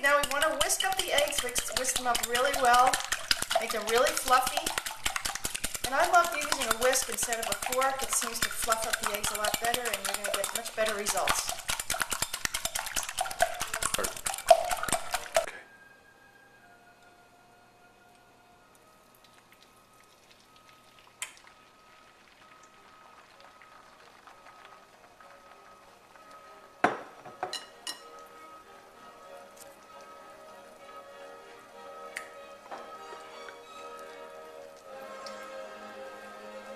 now we want to whisk up the eggs, whisk them up really well, make them really fluffy. And I love using a whisk instead of a fork. It seems to fluff up the eggs a lot better, and you're going to get much better results.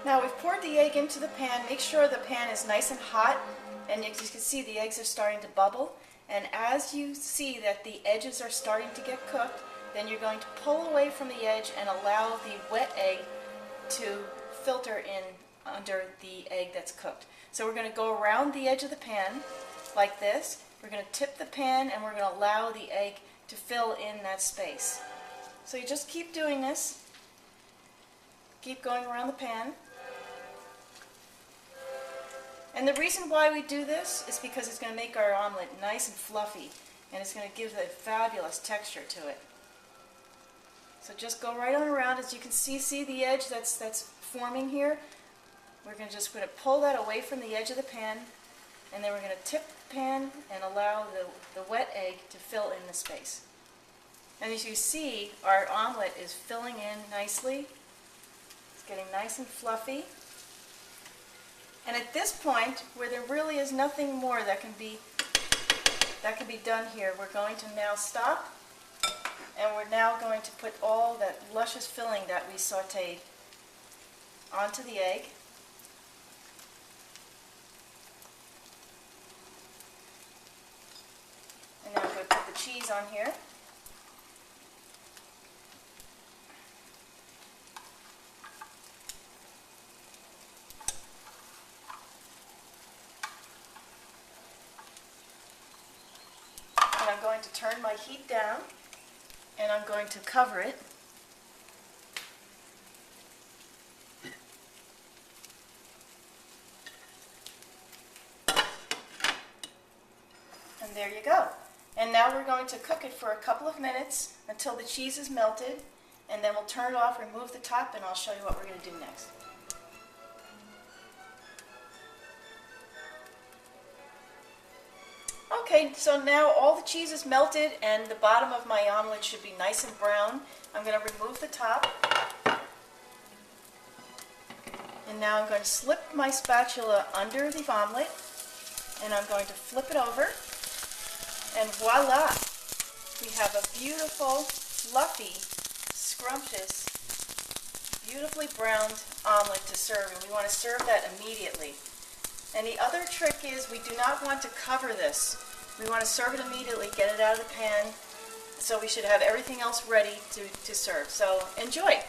Now we've poured the egg into the pan. Make sure the pan is nice and hot, and you can see the eggs are starting to bubble. And as you see that the edges are starting to get cooked, then you're going to pull away from the edge and allow the wet egg to filter in under the egg that's cooked. So we're going to go around the edge of the pan like this. We're going to tip the pan and we're going to allow the egg to fill in that space. So you just keep doing this. Keep going around the pan. And the reason why we do this is because it's going to make our omelet nice and fluffy, and it's going to give a fabulous texture to it. So just go right on around. As you can see the edge that's forming here. We're going to pull that away from the edge of the pan, and then we're going to tip the pan and allow the wet egg to fill in the space. And as you see, our omelet is filling in nicely. It's getting nice and fluffy. And at this point, where there really is nothing more that can be done here, we're going to now stop, and we're now going to put all that luscious filling that we sautéed onto the egg. And now I'm going to put the cheese on here. I'm going to turn my heat down, and I'm going to cover it. And there you go. And now we're going to cook it for a couple of minutes until the cheese is melted, and then we'll turn it off, remove the top, and I'll show you what we're going to do next. Okay, so now all the cheese is melted and the bottom of my omelet should be nice and brown. I'm going to remove the top. And now I'm going to slip my spatula under the omelet, and I'm going to flip it over. And voila! We have a beautiful, fluffy, scrumptious, beautifully browned omelet to serve, and we want to serve that immediately. And the other trick is we do not want to cover this. We want to serve it immediately, get it out of the pan, so we should have everything else ready to serve. So enjoy!